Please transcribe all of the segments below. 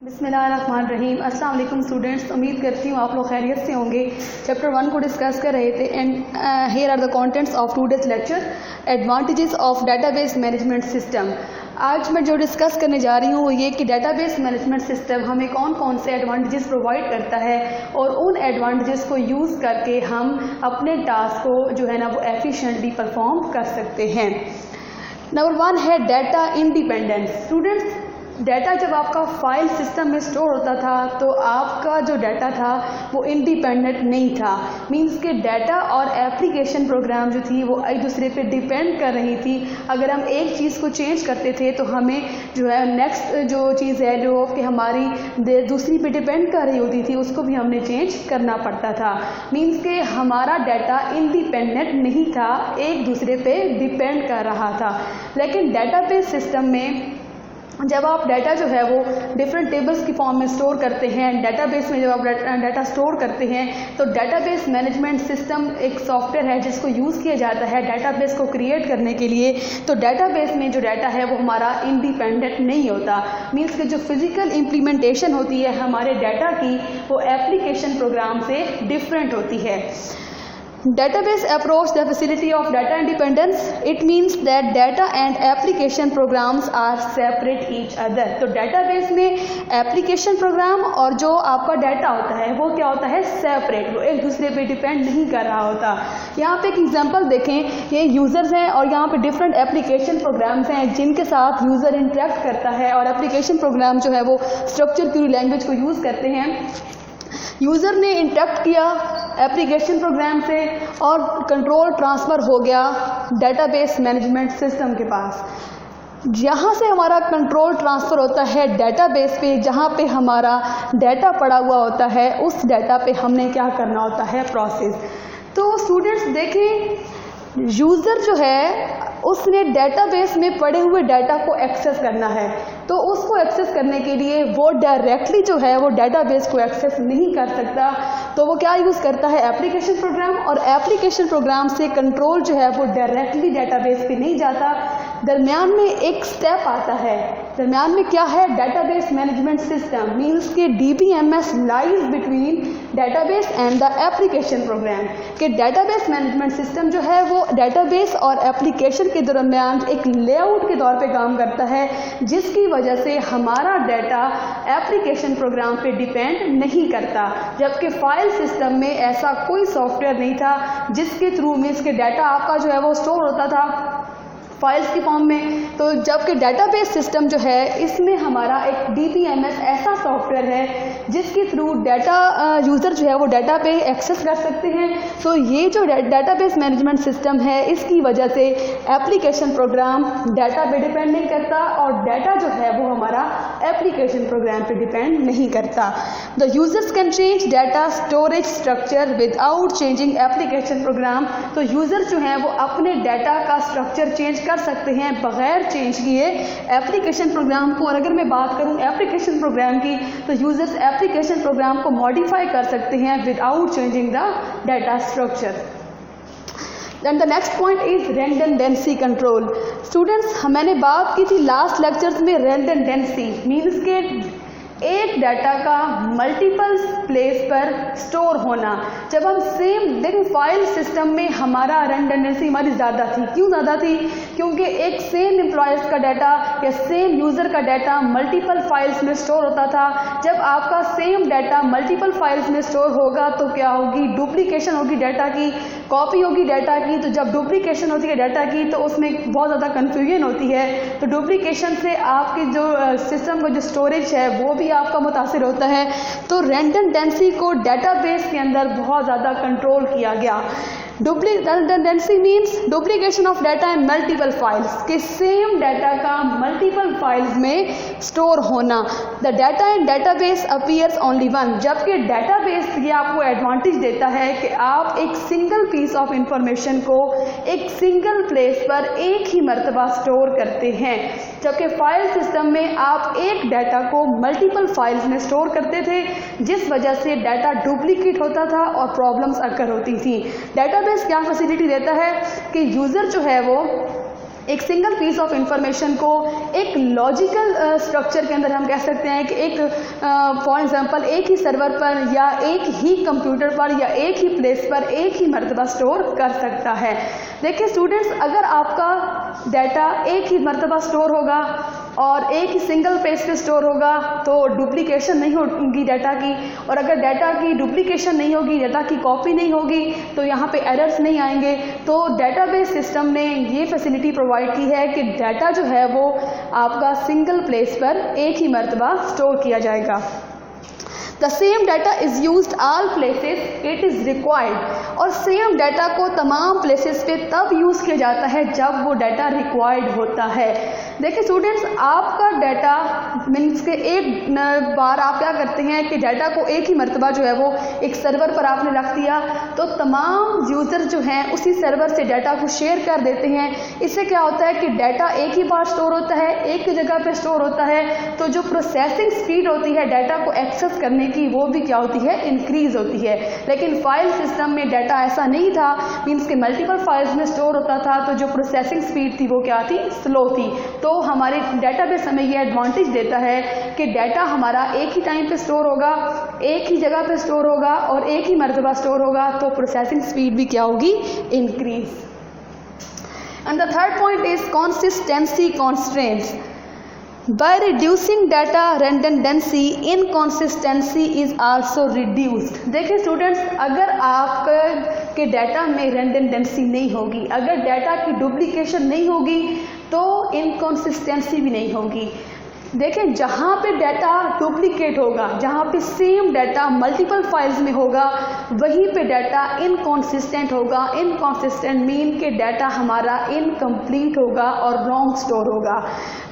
बिस्मिल्लाहिर्रहमानिर्रहीम। अस्सलाम वालेकुम स्टूडेंट्स, उम्मीद करती हूँ आप लोग खैरियत से होंगे। चैप्टर 1 को डिस्कस कर रहे थे and here are the contents of today's lecture, advantages of database management system. आज मैं जो डिस्कस करने जा रही हूँ वो ये कि डेटाबेस मैनेजमेंट सिस्टम हमें कौन कौन से एडवांटेजेस प्रोवाइड करता है और उन एडवांटेजेस को यूज़ करके हम अपने टास्क को जो है ना वो एफिशिएंटली परफॉर्म कर सकते हैं। नंबर 1 है डाटा इंडिपेंडेंस। स्टूडेंट्स, डाटा जब आपका फाइल सिस्टम में स्टोर होता था तो आपका जो डाटा था वो इंडिपेंडेंट नहीं था। मींस के डाटा और एप्लीकेशन प्रोग्राम जो थी वो एक दूसरे पे डिपेंड कर रही थी। अगर हम एक चीज़ को चेंज करते थे तो हमें जो है नेक्स्ट जो चीज़ है जो कि हमारी दूसरी पे डिपेंड कर रही होती थी उसको भी हमने चेंज करना पड़ता था। मींस के हमारा डाटा इंडिपेंडेंट नहीं था, एक दूसरे पे डिपेंड कर रहा था। लेकिन डाटाबेस सिस्टम में जब आप डाटा जो है वो डिफरेंट टेबल्स की फॉर्म में स्टोर करते हैं, डाटाबेस में जब आप डाटा स्टोर करते हैं तो डाटाबेस मैनेजमेंट सिस्टम एक सॉफ्टवेयर है जिसको यूज़ किया जाता है डाटाबेस को क्रिएट करने के लिए। तो डाटाबेस में जो डाटा है वो हमारा इंडिपेंडेंट नहीं होता। मीन्स कि जो फिजिकल इम्प्लीमेंटेशन होती है हमारे डाटा की वो एप्लीकेशन प्रोग्राम से डिफरेंट होती है। Database approach the facility of data independence. It means that data and application programs are separate each other. तो database में application program और जो आपका डाटा होता है वो क्या होता है, सेपरेट, वो एक दूसरे पे डिपेंड नहीं कर रहा होता। यहाँ पे एक एग्जांपल देखें, ये यूज़र्स हैं और यहाँ पे डिफरेंट एप्लीकेशन प्रोग्राम्स हैं जिनके साथ यूज़र इंटरेक्ट करता है और एप्लीकेशन प्रोग्राम जो है वो स्ट्रक्चर क्वेरी लैंग्वेज को यूज़ करते हैं। यूज़र ने इंटरेक्ट किया एप्लीकेशन प्रोग्राम से और कंट्रोल ट्रांसफ़र हो गया डेटाबेस मैनेजमेंट सिस्टम के पास। यहाँ से हमारा कंट्रोल ट्रांसफ़र होता है डेटाबेस पे, जहाँ पे हमारा डाटा पड़ा हुआ होता है। उस डाटा पे हमने क्या करना होता है, प्रोसेस। तो स्टूडेंट्स देखें, यूज़र जो है उसने डेटाबेस में पड़े हुए डाटा को एक्सेस करना है, तो उसको एक्सेस करने के लिए वो डायरेक्टली जो है वो डेटाबेस को एक्सेस नहीं कर सकता। तो वो क्या यूज़ करता है, एप्लीकेशन प्रोग्राम, और एप्लीकेशन प्रोग्राम से कंट्रोल जो है वो डायरेक्टली डेटाबेस पे नहीं जाता। दरमियान में एक स्टेप आता है, दरमियान में क्या है, डेटाबेस मैनेजमेंट सिस्टम। मीन्स के DBMS lies between database and the application program. कि डेटाबेस मैनेजमेंट सिस्टम जो है वो डेटाबेस और एप्लीकेशन के दरमियान एक लेआउट के तौर पे काम करता है, जिसकी वजह से हमारा डाटा एप्लीकेशन प्रोग्राम पे डिपेंड नहीं करता। जबकि फाइल सिस्टम में ऐसा कोई सॉफ्टवेयर नहीं था जिसके थ्रू मीन्स के डाटा आपका जो है वो स्टोर होता था फाइल्स की फॉर्म में। तो जबकि डेटाबेस सिस्टम जो है इसमें हमारा एक DBMS ऐसा सॉफ्टवेयर है जिसके थ्रू डाटा यूज़र जो है वो डाटा पे एक्सेस कर सकते हैं। तो ये जो डेटाबेस मैनेजमेंट सिस्टम है इसकी वजह से एप्लीकेशन प्रोग्राम डाटा पे डिपेंड नहीं करता और डाटा जो है वो हमारा एप्लीकेशन प्रोग्राम पे डिपेंड नहीं करता। The users can change data storage structure without changing application program. तो यूज़र जो हैं वो अपने डाटा का स्ट्रक्चर चेंज कर सकते हैं बगैर चेंज किए एप्लीकेशन प्रोग्राम को। और अगर मैं बात करूं एप्लीकेशन प्रोग्राम की तो यूजर्स एप्लीकेशन प्रोग्राम को मॉडिफाई कर सकते हैं without changing the data structure. Then the next point is redundancy control. Students, मैंने बात की थी लास्ट लेक्चर्स में redundancy मीन्स के एक डाटा का मल्टीपल प्लेस पर स्टोर होना। जब हम सेम देखिए फाइल सिस्टम में हमारा रेडंडेंसी हमारी ज़्यादा थी। क्यों ज़्यादा थी? क्योंकि एक सेम एम्प्लॉयज़ का डाटा या सेम यूज़र का डाटा मल्टीपल फाइल्स में स्टोर होता था। जब आपका सेम डाटा मल्टीपल फाइल्स में स्टोर होगा तो क्या होगी, डुप्लीकेशन होगी डाटा की, कॉपी होगी डाटा की। तो जब डुप्लीकेशन होती है डाटा की तो उसमें बहुत ज़्यादा कन्फ्यूजन होती है। तो डुप्लीकेशन से आपकी जो सिस्टम का जो स्टोरेज है वो भी आपका मुतासिर होता है। तो रेडंडेंसी को डेटाबेस के अंदर बहुत ज़्यादा कंट्रोल किया गया। redundancy means duplication of data in multiple files, कि सेम डाटा का मल्टीपल फाइल्स में स्टोर होना। The data in database appears only one. जबकि डेटाबेस ये आपको एडवांटेज देता है कि आप एक सिंगल पीस ऑफ इंफॉर्मेशन को एक सिंगल प्लेस पर एक ही मरतबा स्टोर करते हैं। जबकि फाइल सिस्टम में आप एक डाटा को मल्टीपल फाइल्स में स्टोर करते थे, जिस वजह से डाटा डुप्लीकेट होता था और प्रॉब्लम्स अकर होती थी। डाटाबेस क्या फैसिलिटी देता है कि यूज़र जो है वो एक सिंगल पीस ऑफ इंफॉर्मेशन को एक लॉजिकल स्ट्रक्चर के अंदर हम कह सकते हैं कि एक फॉर एग्जांपल एक ही सर्वर पर या एक ही कंप्यूटर पर या एक ही प्लेस पर एक ही मर्तबा स्टोर कर सकता है। देखिए स्टूडेंट्स, अगर आपका डाटा एक ही मर्तबा स्टोर होगा और एक ही सिंगल पेज पे स्टोर होगा तो डुप्लीकेशन नहीं होगी डाटा की, और अगर डाटा की डुप्लीकेशन नहीं होगी, डाटा की कॉपी नहीं होगी, तो यहाँ पे एरर्स नहीं आएंगे। तो डेटाबेस सिस्टम ने ये फैसिलिटी प्रोवाइड की है कि डाटा जो है वो आपका सिंगल प्लेस पर एक ही मर्तबा स्टोर किया जाएगा। The same data is used all places it is required, और सेम डाटा को तमाम प्लेसेस पे तब यूज़ किया जाता है जब वो डाटा रिक्वायर्ड होता है। देखिए स्टूडेंट्स, आपका डाटा मीन्स के एक बार आप क्या करते हैं कि डाटा को एक ही मर्तबा जो है वो एक सर्वर पर आपने रख दिया, तो तमाम यूज़र जो हैं उसी सर्वर से डाटा को शेयर कर देते हैं। इससे क्या होता है कि डाटा एक ही बार स्टोर होता है, एक जगह पे स्टोर होता है, तो जो प्रोसेसिंग स्पीड होती है डाटा को एक्सेस करने की वो भी क्या होती है, इंक्रीज होती है। लेकिन फाइल सिस्टम में डाटा ऐसा नहीं था, मीन्स के मल्टीपल फाइल्स में स्टोर होता था, तो जो प्रोसेसिंग स्पीड थी वो क्या थी, स्लो थी। तो हमारे डेटाबेस हमें ये एडवांटेज देता है कि डाटा हमारा एक ही टाइम पे स्टोर होगा, एक ही जगह पे स्टोर होगा और एक ही मर्तबा स्टोर होगा, तो प्रोसेसिंग स्पीड भी क्या होगी, increase. And the third point is consistency constraints. By reducing data redundancy, inconsistency is also reduced। देखिए स्टूडेंट्स, अगर आपके डाटा में redundancy नहीं होगी, अगर डाटा की डुप्लीकेशन नहीं होगी, तो इनकॉन्सिस्टेंसी भी नहीं होगी। देखें, जहाँ पे डाटा डुप्लीकेट होगा, जहाँ पे सेम डाटा मल्टीपल फाइल्स में होगा, वहीं पे डाटा इनकॉन्सिस्टेंट होगा। इनकॉन्सिस्टेंट मीन के डाटा हमारा इनकम्प्लीट होगा और रॉन्ग स्टोर होगा।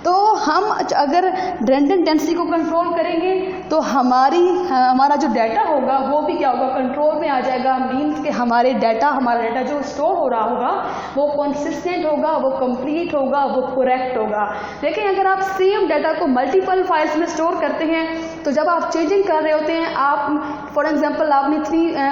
तो हम अगर रेडंडेंसी को कंट्रोल करेंगे तो हमारा जो डाटा होगा वो भी क्या होगा, कंट्रोल में आ जाएगा। मीन्स कि हमारा डाटा जो स्टोर हो रहा होगा वो कंसिस्टेंट होगा, वो कंप्लीट होगा, वो करेक्ट होगा। लेकिन अगर आप सेम डाटा को मल्टीपल फाइल्स में स्टोर करते हैं, तो जब आप चेंजिंग कर रहे होते हैं, आप फॉर एग्जांपल आपने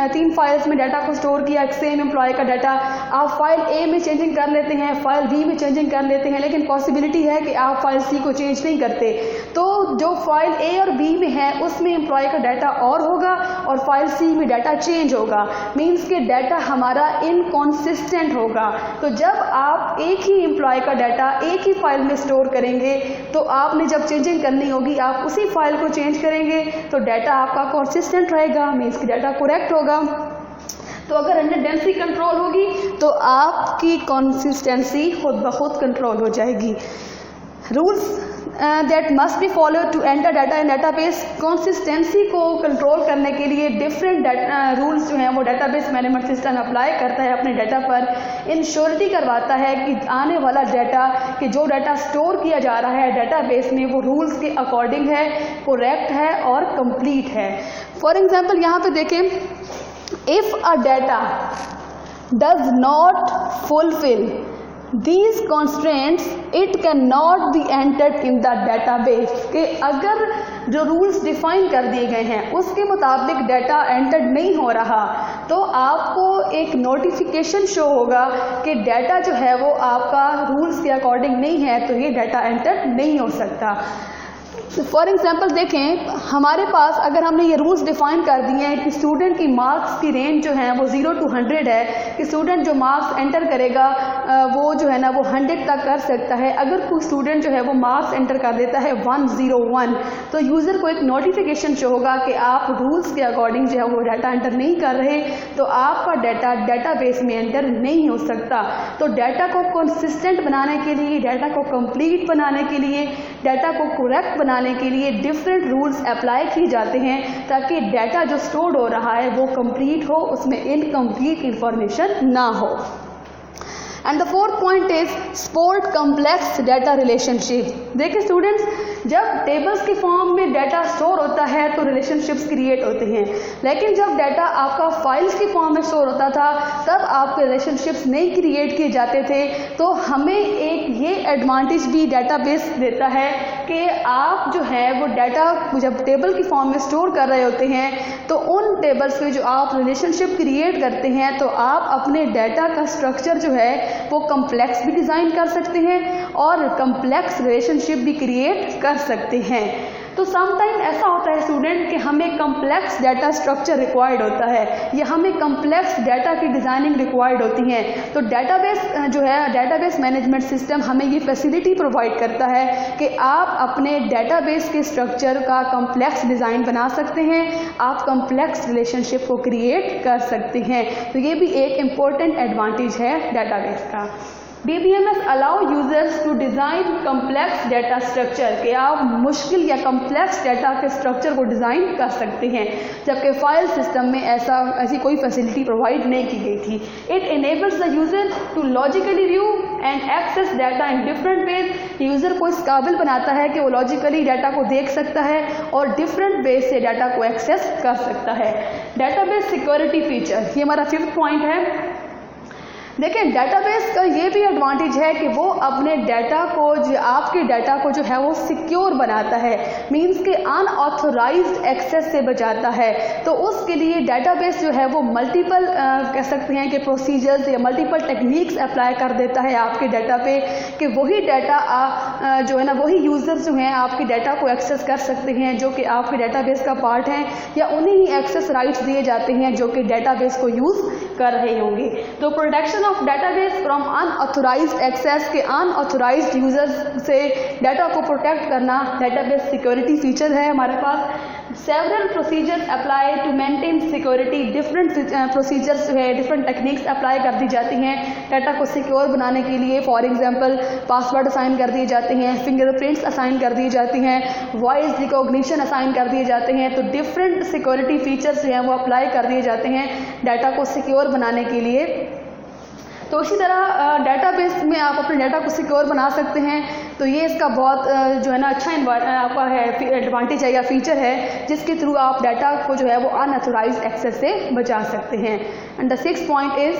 तीन फाइल्स में डाटा को स्टोर किया, एक सेम एम्प्लॉय का डाटा, आप फाइल ए में चेंजिंग कर लेते हैं, फाइल बी में चेंजिंग कर लेते हैं, लेकिन पॉसिबिलिटी है कि आप फाइल सी को चेंज नहीं करते, तो जो फाइल ए और बी में है उसमें एम्प्लॉय का डाटा और होगा और फाइल सी में डाटा चेंज होगा। मीन्स के डाटा हमारा इनकॉन्सिस्टेंट होगा। तो जब आप एक ही एम्प्लॉय का डाटा एक ही फाइल में स्टोर करेंगे, तो आपने जब चेंजिंग करनी होगी आप उसी फाइल को चेंज करेंगे, तो डाटा आपका कंसिस्टेंट रहेगा, मीन्स कि डाटा करेक्ट होगा। तो अगर रेडंडेंसी कंट्रोल होगी तो आपकी कंसिस्टेंसी खुद ब खुद कंट्रोल हो जाएगी। Rules that must be follow to enter data in database. Consistency को कंट्रोल करने के लिए डिफरेंट रूल्स जो हैं वो डाटाबेस मैनेजमेंट सिस्टम अप्लाई करता है अपने डाटा पर। इंश्योरिटी करवाता है कि आने वाला डाटा कि जो डाटा स्टोर किया जा रहा है डाटाबेस में वो रूल्स के अकॉर्डिंग है, करेक्ट है और कंप्लीट है। फॉर एग्जांपल यहाँ पे देखें, if a data does not fulfil these constraints it cannot be entered in the database। कि अगर जो रूल्स डिफाइन कर दिए गए हैं उसके मुताबिक डाटा एंटर्ड नहीं हो रहा, तो आपको एक नोटिफिकेशन शो होगा कि डाटा जो है वो आपका रूल्स के अकॉर्डिंग नहीं है, तो ये डाटा एंटर नहीं हो सकता। फॉर एग्जाम्पल देखें, हमारे पास अगर हमने ये रूल्स डिफाइन कर दिए हैं कि स्टूडेंट की मार्क्स की रेंज जो है वो 0 to 100 है, कि स्टूडेंट जो मार्क्स एंटर करेगा वो जो है ना वो 100 तक कर सकता है। अगर कोई स्टूडेंट जो है वो मार्क्स एंटर कर देता है 101, तो यूज़र को एक नोटिफिकेशन शो होगा कि आप रूल्स के अकॉर्डिंग जो है वो डाटा एंटर नहीं कर रहे, तो आपका डाटा डाटाबेस में एंटर नहीं हो सकता। तो डाटा को कंसिस्टेंट बनाने के लिए, डाटा को कंप्लीट बनाने के लिए, डाटा को करेक्ट बनाने के लिए डिफरेंट रूल्स अप्लाई किए जाते हैं, ताकि डाटा जो स्टोर हो रहा है वो कंप्लीट हो, उसमें इनकम्प्लीट इंफॉर्मेशन ना हो। And the fourth point is support complex data relationship. देखिए स्टूडेंट्स, जब टेबल्स के फॉर्म में डाटा स्टोर होता है है तो रिलेशनशिप्स क्रिएट होते हैं। लेकिन जब डाटा आपका फाइल्स की फॉर्म में स्टोर होता था तब आपके रिलेशनशिप्स नहीं क्रिएट किए जाते थे। तो हमें एक ये एडवांटेज भी डेटाबेस देता है कि आप जो है वो डाटा जब टेबल की फॉर्म में स्टोर कर रहे होते हैं तो उन टेबल्स पे जो आप रिलेशनशिप क्रिएट करते हैं तो आप अपने डाटा का स्ट्रक्चर जो है वो कम्प्लेक्स भी डिज़ाइन कर सकते हैं और कम्प्लेक्स रिलेशनशिप भी क्रिएट कर सकते हैं। तो समटाइम ऐसा होता है स्टूडेंट कि हमें कम्प्लेक्स डाटा स्ट्रक्चर रिक्वायर्ड होता है या हमें कम्प्लेक्स डाटा की डिज़ाइनिंग रिक्वायर्ड होती है। तो डेटाबेस जो है डेटाबेस मैनेजमेंट सिस्टम हमें ये फैसिलिटी प्रोवाइड करता है कि आप अपने डेटाबेस के स्ट्रक्चर का कम्प्लेक्स डिज़ाइन बना सकते हैं, आप कम्प्लेक्स रिलेशनशिप को क्रिएट कर सकते हैं। तो ये भी एक इम्पोर्टेंट एडवांटेज है डेटाबेस का। DBMS allow users to design complex data structure कि आप मुश्किल या कम्प्लेक्स डाटा के स्ट्रक्चर को डिज़ाइन कर सकते हैं, जबकि फाइल सिस्टम में ऐसी कोई फैसिलिटी प्रोवाइड नहीं की गई थी। It enables the user to logically view and access data in different ways. User को इस काबिल बनाता है कि वो लॉजिकली डाटा को देख सकता है और डिफरेंट वेज से डाटा को एक्सेस कर सकता है। डेटाबेस सिक्योरिटी फीचर, ये हमारा 5th पॉइंट है। देखिए डेटाबेस का ये भी एडवांटेज है कि वो अपने डाटा को आपके डाटा को जो है वो सिक्योर बनाता है, मींस के अनऑथोराइज्ड एक्सेस से बचाता है। तो उसके लिए डेटाबेस जो है वो मल्टीपल कह सकते हैं कि प्रोसीजर्स या मल्टीपल टेक्निक्स अप्लाई कर देता है आपके डाटा पे कि वही डाटा जो है ना वही यूज़र्स जो हैं आपके डाटा को एक्सेस कर सकते हैं जो कि आपके डाटाबेस का पार्ट हैं, या उन्हें ही एक्सेस राइट्स दिए जाते हैं जो कि डाटाबेस को यूज़ कर रहे होंगे। तो protection of database from unauthorised access के अनऑथोराइज्ड यूजर्स से डाटा को प्रोटेक्ट करना डेटाबेस सिक्योरिटी फीचर है हमारे पास। Several procedures apply to maintain security, different procedures जो है डिफरेंट टेक्निक्स अप्लाई कर दी जाती हैं डाटा को सिक्योर बनाने के लिए। फॉर एग्जांपल पासवर्ड असाइन कर दिए जाते हैं, फिंगरप्रिंट्स असाइन कर दी जाती हैं, वॉइस रिकॉग्निशन असाइन कर दिए जाते हैं। तो डिफरेंट सिक्योरिटी फीचर्स जो हैं वो अप्लाई कर दिए जाते हैं डाटा को सिक्योर बनाने के लिए। तो इसी तरह डेटाबेस में आप अपने डाटा को सिक्योर बना सकते हैं। तो ये इसका बहुत जो है ना अच्छा आपका है एडवांटेज है या फीचर है जिसके थ्रू आप डाटा को जो है वो अनऑथोराइज्ड एक्सेस से बचा सकते हैं। And the 6th point is